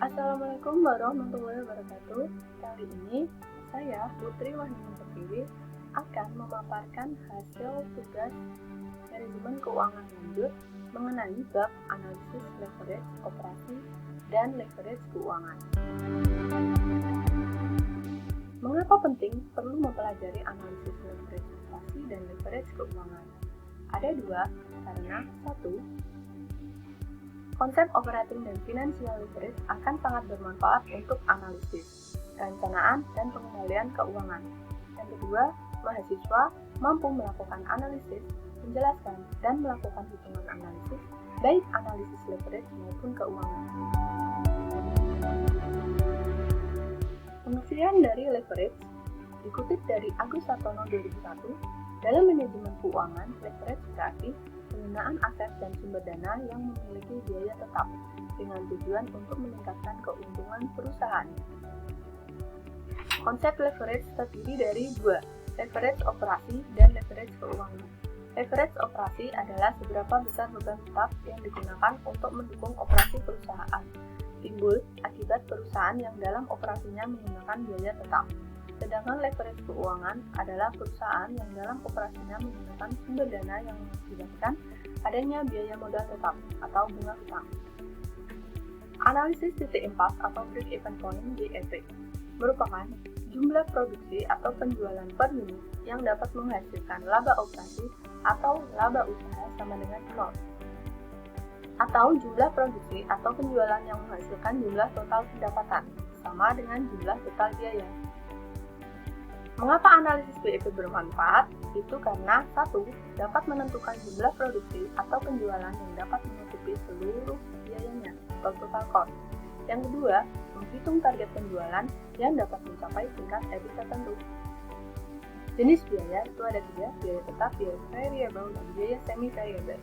Assalamualaikum warahmatullahi wabarakatuh. Kali ini saya, Putri Wahyuni Pertiwi, akan memaparkan hasil tugas manajemen keuangan lanjut mengenai bab analisis leverage operasi dan leverage keuangan. Mengapa penting perlu mempelajari analisis leverage operasi dan leverage keuangan? Ada dua, karena satu, konsep operating dan financial leverage akan sangat bermanfaat untuk analisis, perencanaan, dan pengendalian keuangan. Yang kedua, mahasiswa mampu melakukan analisis, menjelaskan, dan melakukan hitungan analisis, baik analisis leverage maupun keuangan. Pengertian dari leverage dikutip dari Agus Sartono 2001, dalam manajemen keuangan, leverage berarti penggunaan aset dan sumber dana yang memiliki biaya tetap dengan tujuan untuk meningkatkan keuntungan perusahaan. Konsep leverage terdiri dari dua, leverage operasi dan leverage keuangan. Leverage operasi adalah seberapa besar beban tetap yang digunakan untuk mendukung operasi perusahaan, timbul akibat perusahaan yang dalam operasinya menggunakan biaya tetap. Sedangkan leverage keuangan adalah perusahaan yang dalam operasinya menggunakan sumber dana yang mengakibatkan adanya biaya modal tetap atau bunga hutang. Analisis titik impas atau break-even point (BEP) merupakan jumlah produksi atau penjualan per unit yang dapat menghasilkan laba operasi atau laba usaha sama dengan 0. Atau jumlah produksi atau penjualan yang menghasilkan jumlah total pendapatan sama dengan jumlah total biaya. Mengapa analisis BEP bermanfaat? Itu karena satu, dapat menentukan jumlah produksi atau penjualan yang dapat menutupi seluruh biayanya atau total cost. Yang kedua, menghitung target penjualan yang dapat mencapai tingkat EBIT tertentu. Jenis biaya itu ada tiga, biaya tetap, biaya variable, dan biaya semi-variable.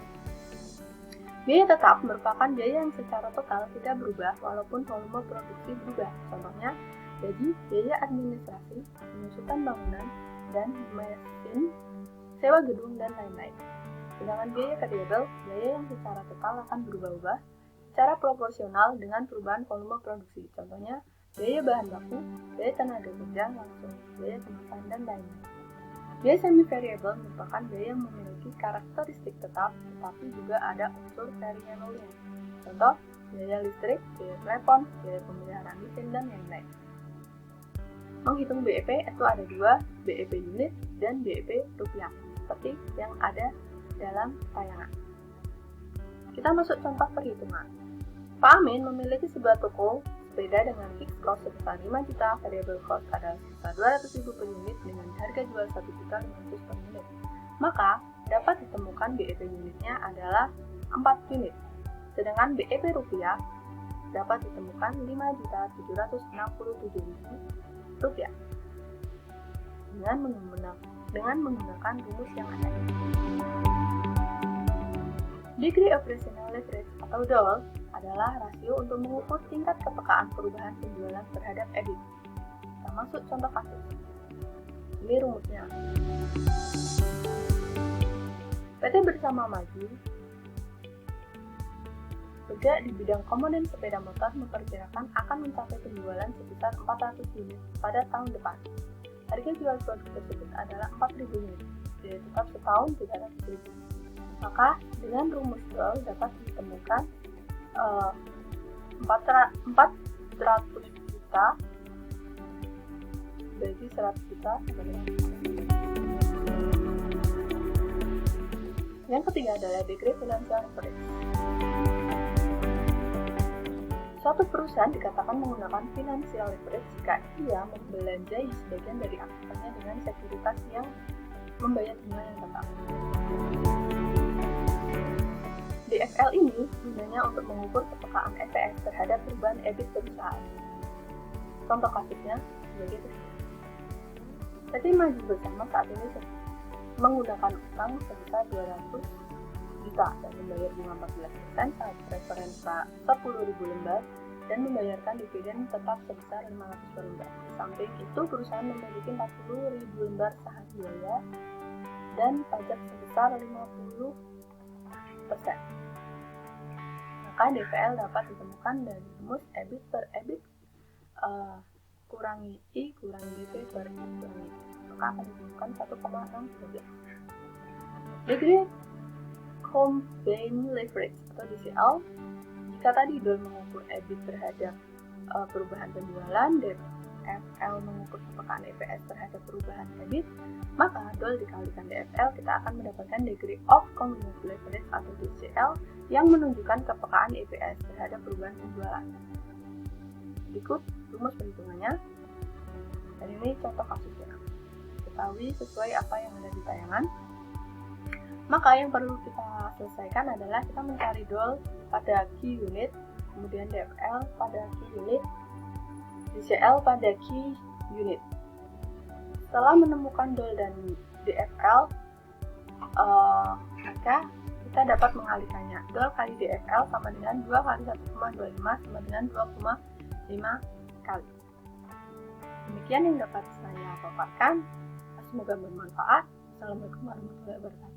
Biaya tetap merupakan biaya yang secara total tidak berubah walaupun volume produksi berubah. Contohnya, gaji, biaya administrasi, penyusutan bangunan, dan mesin, sewa gedung, dan lain-lain. Sedangkan biaya variabel, biaya yang secara total akan berubah-ubah secara proporsional dengan perubahan volume produksi. Contohnya, biaya bahan baku, biaya tenaga kerja langsung, biaya kemasan, dan lain-lain. Biaya semi-variable merupakan biaya yang memiliki karakteristik tetap, tetapi juga ada unsur variabelnya. Contoh, biaya listrik, biaya telepon, biaya pemeliharaan mesin, dan lain-lain. Menghitung BEP itu ada dua, BEP unit dan BEP rupiah, seperti yang ada dalam tayangan. Kita masuk contoh perhitungan. Pak Amin memiliki sebuah toko sepeda dengan fixed cost sebesar 5 juta, variable cost adalah sebesar 200.000 per unit dengan harga jual 1.500.000 per unit. Maka, dapat ditemukan BEP unitnya adalah 4 unit. Sedangkan BEP rupiah dapat ditemukan 5.767.000 rupiah dengan menggunakan rumus yang ada. Degree Operational Leverage atau DOL adalah rasio untuk mengukur tingkat kepekaan perubahan penjualan terhadap EBIT. Kita masuk contoh kasus. Ini rumusnya. PT Bersama Maju bergerak di bidang komponen sepeda motor memperkirakan akan mencapai penjualan sebesar 400 unit pada tahun depan. Harga jual produk tersebut adalah 4.000 unit, jadi tetap setahun 300.000. Maka dengan rumus DOL dapat ditemukan 400 juta bagi 100 juta. Yang ketiga adalah degree financial leverage. Suatu perusahaan dikatakan menggunakan financial leverage jika ia membelanjai sebagian dari asetnya dengan sekuritas yang membayar bunga yang tetap. DFL ini gunanya untuk mengukur kepekaan EPS terhadap perubahan EBIT perusahaan. Contoh kasusnya sebagai berikut. PT Maju Bersama saat ini menggunakan utang sebesar 200 juta dan membayar bunga 14% saat referensa 10.000 lembar dan membayarkan dividen tetap sebesar 500 per lembar. Di samping itu, perusahaan memiliki 40.000 lembar saham biaya dan pajak sebesar 50%. maka DVL dapat ditemukan dari rumus EBIT per EBIT kurangi I kurangi DP per I kurangi I. Maka akan ditemukan 1,613. Degree Combined Leverage atau DCL, jika tadi DOL mengukur EBIT terhadap perubahan penjualan, DFL mengukur kepekaan EPS terhadap perubahan EBIT, maka DOL dikalikan DFL, kita akan mendapatkan Degree of Combined Leverage atau DCL yang menunjukkan kepekaan EPS terhadap perubahan penjualan. Berikut rumus perhitungannya, dan ini contoh kasusnya. Ketahui sesuai apa yang ada di tayangan. Maka yang perlu kita selesaikan adalah kita mencari DOL pada key unit, kemudian DFL pada key unit, DCL pada key unit. Setelah menemukan DOL dan DFL, maka kita dapat mengalihkannya. DOL kali DFL sama dengan 2 kali 1,25 sama dengan 2,5 kali. Demikian yang dapat saya paparkan. Semoga bermanfaat. Assalamualaikum warahmatullahi wabarakatuh.